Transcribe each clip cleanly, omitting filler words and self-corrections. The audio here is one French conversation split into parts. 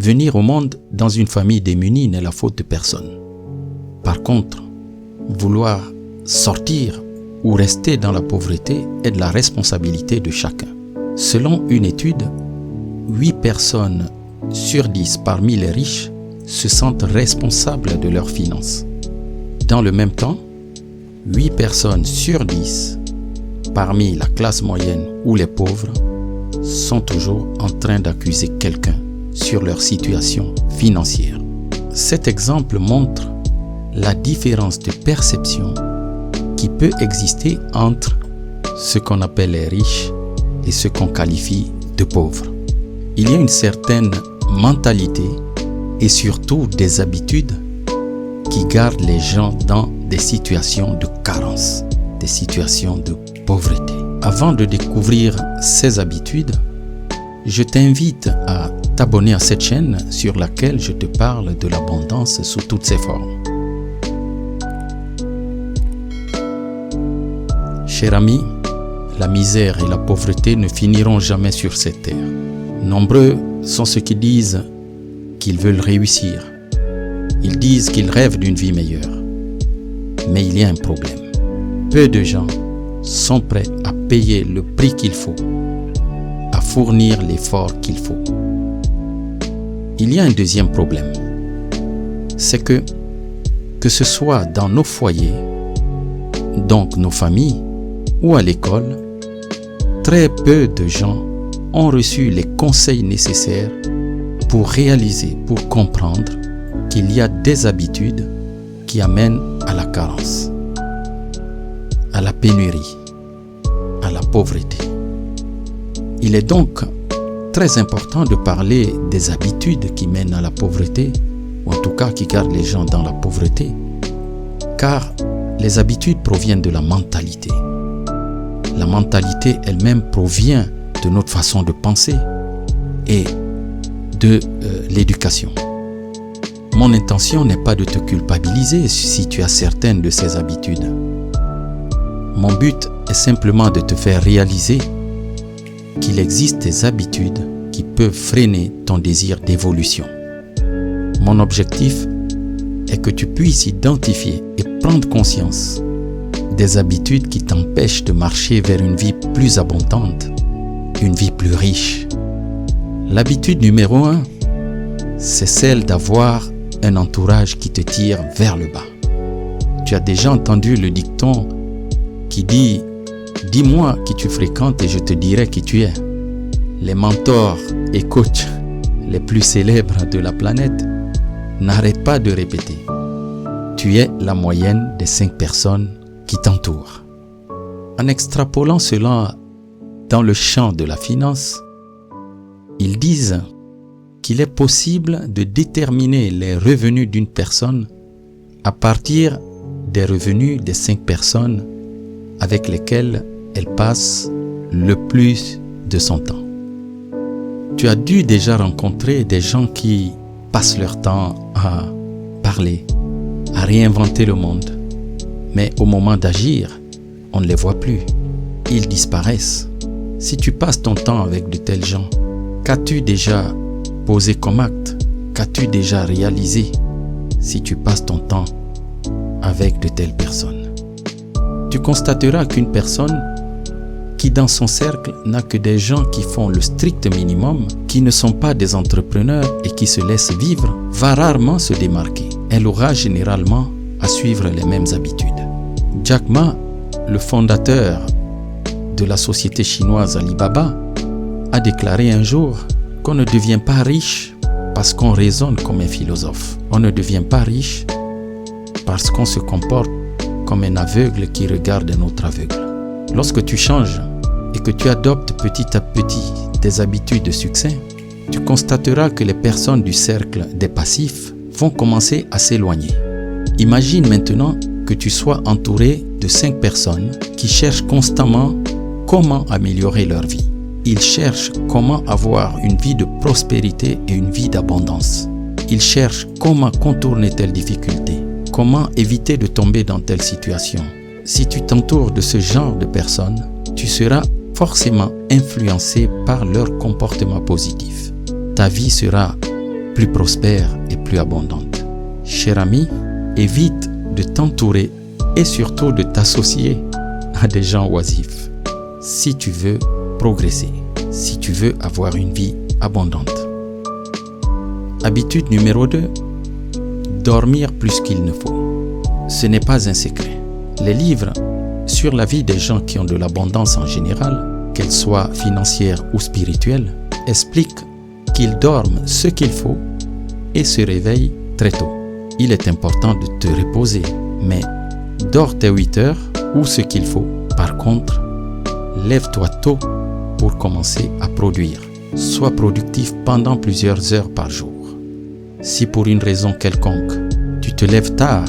Venir au monde dans une famille démunie n'est la faute de personne. Par contre, vouloir sortir ou rester dans la pauvreté est de la responsabilité de chacun. Selon une étude, 8 personnes sur 10 parmi les riches se sentent responsables de leurs finances. Dans le même temps, 8 personnes sur 10 parmi la classe moyenne ou les pauvres sont toujours en train d'accuser quelqu'un sur leur situation financière. Cet exemple montre la différence de perception qui peut exister entre ce qu'on appelle les riches et ce qu'on qualifie de pauvres. Il y a une certaine mentalité et surtout des habitudes qui gardent les gens dans des situations de carence, des situations de pauvreté. Avant de découvrir ces habitudes, je t'invite à t'abonner à cette chaîne sur laquelle je te parle de l'abondance sous toutes ses formes. Cher ami, la misère et la pauvreté ne finiront jamais sur cette terre. Nombreux sont ceux qui disent qu'ils veulent réussir. Ils disent qu'ils rêvent d'une vie meilleure. Mais il y a un problème. Peu de gens sont prêts à payer le prix qu'il faut, à fournir l'effort qu'il faut. Il y a un deuxième problème. C'est que ce soit dans nos foyers, donc nos familles, ou à l'école, très peu de gens ont reçu les conseils nécessaires pour réaliser, pour comprendre qu'il y a des habitudes qui amènent à la carence, à la pénurie, à la pauvreté. Il est donc très important de parler des habitudes qui mènent à la pauvreté, ou en tout cas qui gardent les gens dans la pauvreté, car les habitudes proviennent de la mentalité. La mentalité elle-même provient de notre façon de penser et de l'éducation. Mon intention n'est pas de te culpabiliser si tu as certaines de ces habitudes. Mon but est simplement de te faire réaliser qu'il existe des habitudes qui peuvent freiner ton désir d'évolution. Mon objectif est que tu puisses identifier et prendre conscience des habitudes qui t'empêchent de marcher vers une vie plus abondante, une vie plus riche. L'habitude numéro 1, c'est celle d'avoir un entourage qui te tire vers le bas. Tu as déjà entendu le dicton qui dit « Dis-moi qui tu fréquentes et je te dirai qui tu es ». Les mentors et coachs les plus célèbres de la planète n'arrêtent pas de répéter « Tu es la moyenne des 5 personnes qui t'entourent ». En extrapolant cela dans le champ de la finance, ils disent qu'il est possible de déterminer les revenus d'une personne à partir des revenus des 5 personnes avec lesquelles elle passe le plus de son temps. Tu as dû déjà rencontrer des gens qui passent leur temps à parler, à réinventer le monde. Mais au moment d'agir, on ne les voit plus. Ils disparaissent. Si tu passes ton temps avec de tels gens, qu'as-tu déjà posé comme acte? Qu'as-tu déjà réalisé si tu passes ton temps avec de telles personnes? Tu constateras qu'une personne qui dans son cercle n'a que des gens qui font le strict minimum, qui ne sont pas des entrepreneurs et qui se laissent vivre, va rarement se démarquer. Elle aura généralement à suivre les mêmes habitudes. Jack Ma, le fondateur de la société chinoise Alibaba, a déclaré un jour qu'on ne devient pas riche parce qu'on raisonne comme un philosophe. On ne devient pas riche parce qu'on se comporte comme un aveugle qui regarde un autre aveugle. Lorsque tu changes et que tu adoptes petit à petit des habitudes de succès, tu constateras que les personnes du cercle des passifs vont commencer à s'éloigner. Imagine maintenant que tu sois entouré de 5 personnes qui cherchent constamment comment améliorer leur vie. Ils cherchent comment avoir une vie de prospérité et une vie d'abondance. Ils cherchent comment contourner telle difficulté, comment éviter de tomber dans telle situation. Si tu t'entoures de ce genre de personnes, tu seras forcément influencé par leur comportement positif. Ta vie sera plus prospère et plus abondante. Cher ami, évite de t'entourer et surtout de t'associer à des gens oisifs si tu veux progresser, si tu veux avoir une vie abondante. Habitude numéro 2, dormir plus qu'il ne faut. Ce n'est pas un secret. Les livres sur la vie des gens qui ont de l'abondance en général, qu'elle soit financière ou spirituelle, expliquent qu'ils dorment ce qu'il faut et se réveillent très tôt. Il est important de te reposer, mais dors tes 8 heures ou ce qu'il faut. Par contre, lève-toi tôt pour commencer à produire. Sois productif pendant plusieurs heures par jour. Si pour une raison quelconque, tu te lèves tard,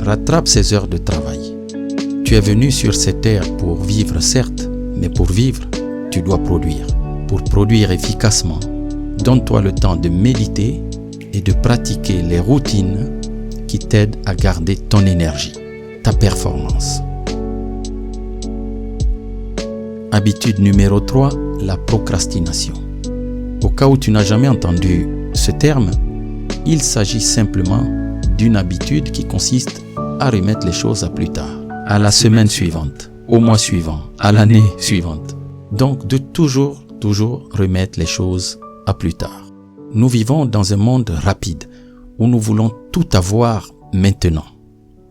rattrape ces heures de travail. Tu es venu sur cette terre pour vivre certes, mais pour vivre, tu dois produire. Pour produire efficacement, donne-toi le temps de méditer et de pratiquer les routines qui t'aident à garder ton énergie, ta performance. Habitude numéro 3, la procrastination. Au cas où tu n'as jamais entendu ce terme, il s'agit simplement d'une habitude qui consiste à remettre les choses à plus tard, à la semaine suivante, au mois suivant, à l'année suivante. Donc de toujours remettre les choses à plus tard. Nous vivons dans un monde rapide où nous voulons tout avoir maintenant,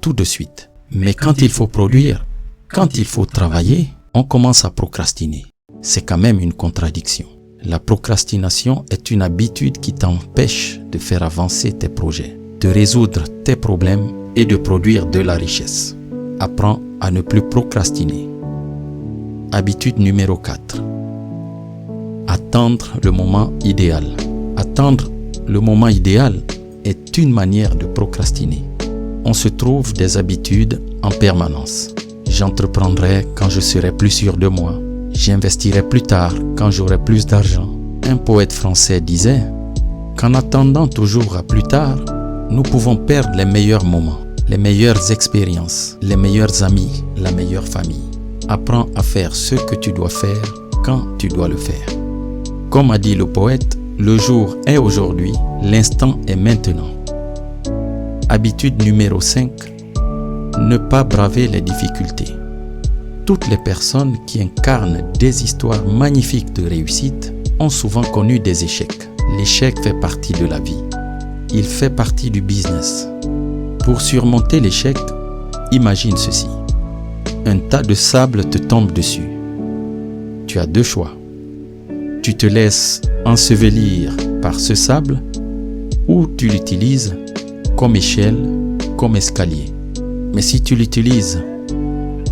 tout de suite. Mais quand il faut produire, quand il faut travailler, on commence à procrastiner. C'est quand même une contradiction. La procrastination est une habitude qui t'empêche de faire avancer tes projets, de résoudre tes problèmes et de produire de la richesse. Apprends à ne plus procrastiner. Habitude numéro 4. Attendre le moment idéal. Attendre le moment idéal est une manière de procrastiner. On se trouve des habitudes en permanence. J'entreprendrai quand je serai plus sûr de moi. J'investirai plus tard quand j'aurai plus d'argent. Un poète français disait qu'en attendant toujours à plus tard, nous pouvons perdre les meilleurs moments, les meilleures expériences, les meilleurs amis, la meilleure famille. Apprends à faire ce que tu dois faire quand tu dois le faire. Comme a dit le poète, le jour est aujourd'hui, l'instant est maintenant. Habitude numéro 5. Ne pas braver les difficultés. Toutes les personnes qui incarnent des histoires magnifiques de réussite ont souvent connu des échecs. L'échec fait partie de la vie. Il fait partie du business. Pour surmonter l'échec, imagine ceci. Un tas de sable te tombe dessus. Tu as 2 choix. Tu te laisses ensevelir par ce sable ou tu l'utilises comme échelle, comme escalier. Mais si tu l'utilises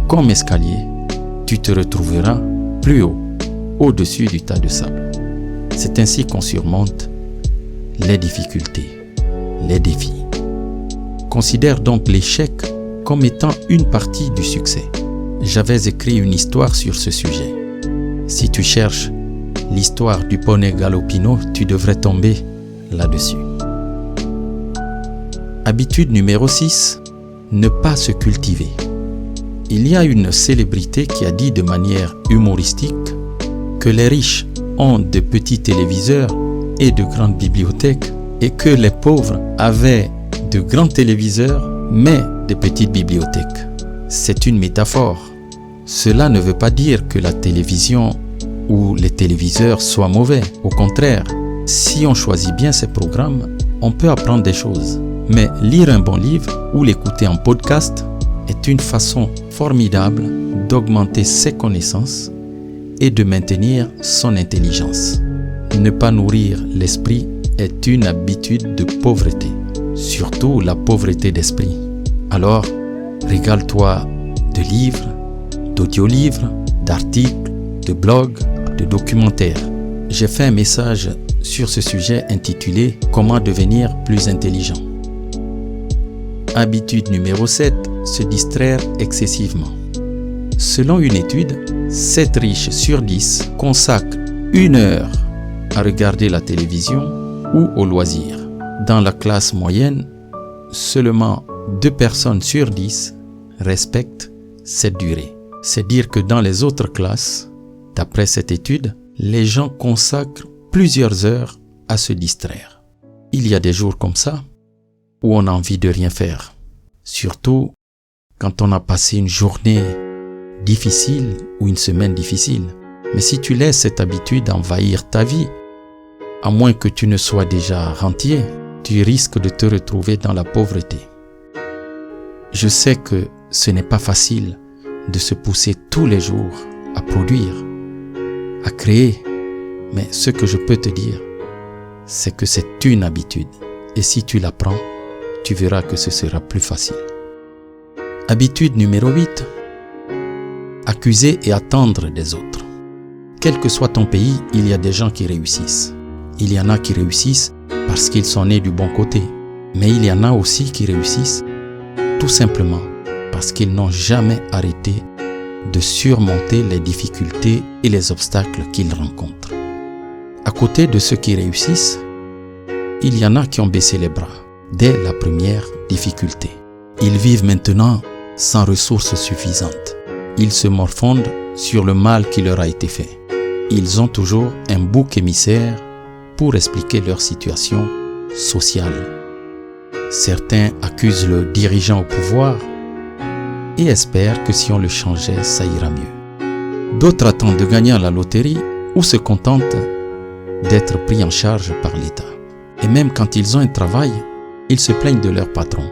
comme escalier, tu te retrouveras plus haut, au-dessus du tas de sable. C'est ainsi qu'on surmonte les difficultés, les défis. Considère donc l'échec comme étant une partie du succès. J'avais écrit une histoire sur ce sujet. Si tu cherches l'histoire du poney Galopino, tu devrais tomber là-dessus. Habitude numéro 6, ne pas se cultiver. Il y a une célébrité qui a dit de manière humoristique que les riches ont de petits téléviseurs et de grandes bibliothèques et que les pauvres avaient de grands téléviseurs mais de petites bibliothèques. C'est une métaphore. Cela ne veut pas dire que la télévision ou les téléviseurs soient mauvais. Au contraire, si on choisit bien ces programmes, on peut apprendre des choses. Mais lire un bon livre ou l'écouter en podcast est une façon formidable d'augmenter ses connaissances et de maintenir son intelligence. Ne pas nourrir l'esprit est une habitude de pauvreté, surtout la pauvreté d'esprit. Alors, régale-toi de livres, d'audiolivres, d'articles, de blogs, de documentaires. J'ai fait un message sur ce sujet intitulé « Comment devenir plus intelligent ». Habitude numéro 7, se distraire excessivement. Selon une étude, 7 riches sur 10 consacrent 1 heure à regarder la télévision ou au loisir. Dans la classe moyenne, seulement 2 personnes sur 10 respectent cette durée. C'est dire que dans les autres classes, d'après cette étude, les gens consacrent plusieurs heures à se distraire. Il y a des jours comme ça où on a envie de rien faire. Surtout quand on a passé une journée difficile ou une semaine difficile. Mais si tu laisses cette habitude envahir ta vie, à moins que tu ne sois déjà rentier, tu risques de te retrouver dans la pauvreté. Je sais que ce n'est pas facile de se pousser tous les jours à produire, à créer, mais ce que je peux te dire, c'est que c'est une habitude. Et si tu la prends, tu verras que ce sera plus facile. Habitude numéro 8. Accuser et attendre des autres. Quel que soit ton pays, il y a des gens qui réussissent. Il y en a qui réussissent parce qu'ils sont nés du bon côté. Mais il y en a aussi qui réussissent tout simplement parce qu'ils n'ont jamais arrêté de surmonter les difficultés et les obstacles qu'ils rencontrent. À côté de ceux qui réussissent, il y en a qui ont baissé les bras dès la première difficulté. Ils vivent maintenant sans ressources suffisantes. Ils se morfondent sur le mal qui leur a été fait. Ils ont toujours un bouc émissaire pour expliquer leur situation sociale. Certains accusent le dirigeant au pouvoir et espèrent que si on le changeait, ça ira mieux. D'autres attendent de gagner à la loterie ou se contentent d'être pris en charge par l'État. Et même quand ils ont un travail, ils se plaignent de leur patron,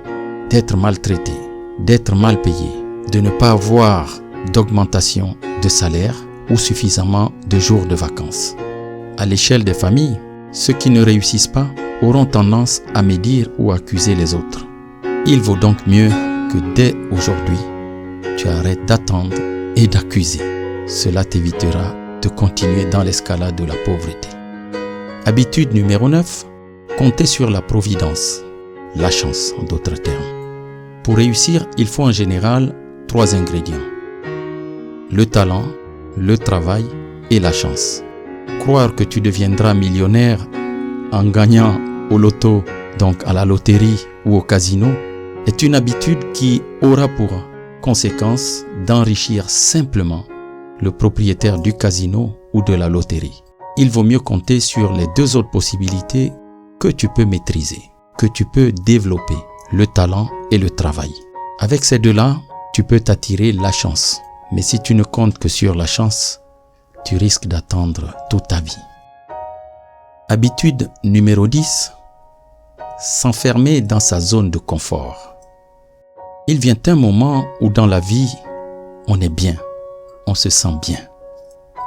d'être maltraités, d'être mal payés, de ne pas avoir d'augmentation de salaire ou suffisamment de jours de vacances. À l'échelle des familles, ceux qui ne réussissent pas auront tendance à médire ou accuser les autres. Il vaut donc mieux que dès aujourd'hui, tu arrêtes d'attendre et d'accuser. Cela t'évitera de continuer dans l'escalade de la pauvreté. Habitude numéro 9, compter sur la providence, la chance en d'autres termes. Pour réussir, il faut en général 3 ingrédients. Le talent, le travail et la chance. Croire que tu deviendras millionnaire en gagnant au loto, donc à la loterie ou au casino, est une habitude qui aura pour conséquence d'enrichir simplement le propriétaire du casino ou de la loterie. Il vaut mieux compter sur les 2 autres possibilités que tu peux maîtriser, que tu peux développer, le talent et le travail. Avec ces 2-là, tu peux t'attirer la chance. Mais si tu ne comptes que sur la chance, tu risques d'attendre toute ta vie. Habitude numéro 10. S'enfermer dans sa zone de confort. Il vient un moment où dans la vie, on est bien, on se sent bien.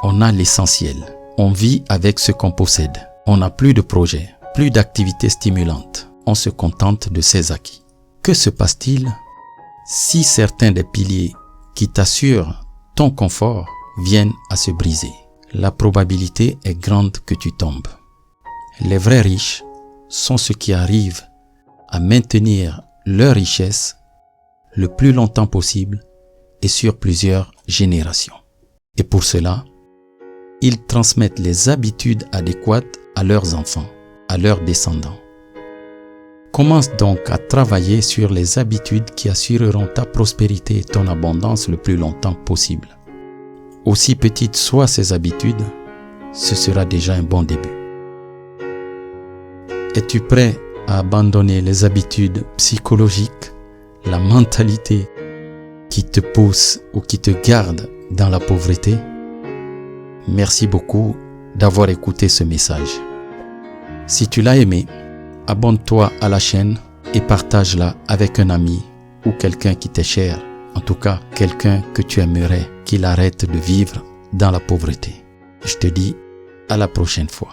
On a l'essentiel, on vit avec ce qu'on possède. On n'a plus de projets, plus d'activités stimulantes. On se contente de ses acquis. Que se passe-t-il si certains des piliers qui t'assurent ton confort viennent à se briser? La probabilité est grande que tu tombes. Les vrais riches sont ceux qui arrivent à maintenir leur richesse le plus longtemps possible et sur plusieurs générations. Et pour cela, ils transmettent les habitudes adéquates à leurs enfants, à leurs descendants. Commence donc à travailler sur les habitudes qui assureront ta prospérité et ton abondance le plus longtemps possible. Aussi petites soient ces habitudes, ce sera déjà un bon début. Es-tu prêt à abandonner les habitudes psychologiques, la mentalité qui te pousse ou qui te garde dans la pauvreté? Merci beaucoup d'avoir écouté ce message. Si tu l'as aimé, abonne-toi à la chaîne et partage-la avec un ami ou quelqu'un qui t'est cher. En tout cas, quelqu'un que tu aimerais qu'il arrête de vivre dans la pauvreté. Je te dis à la prochaine fois.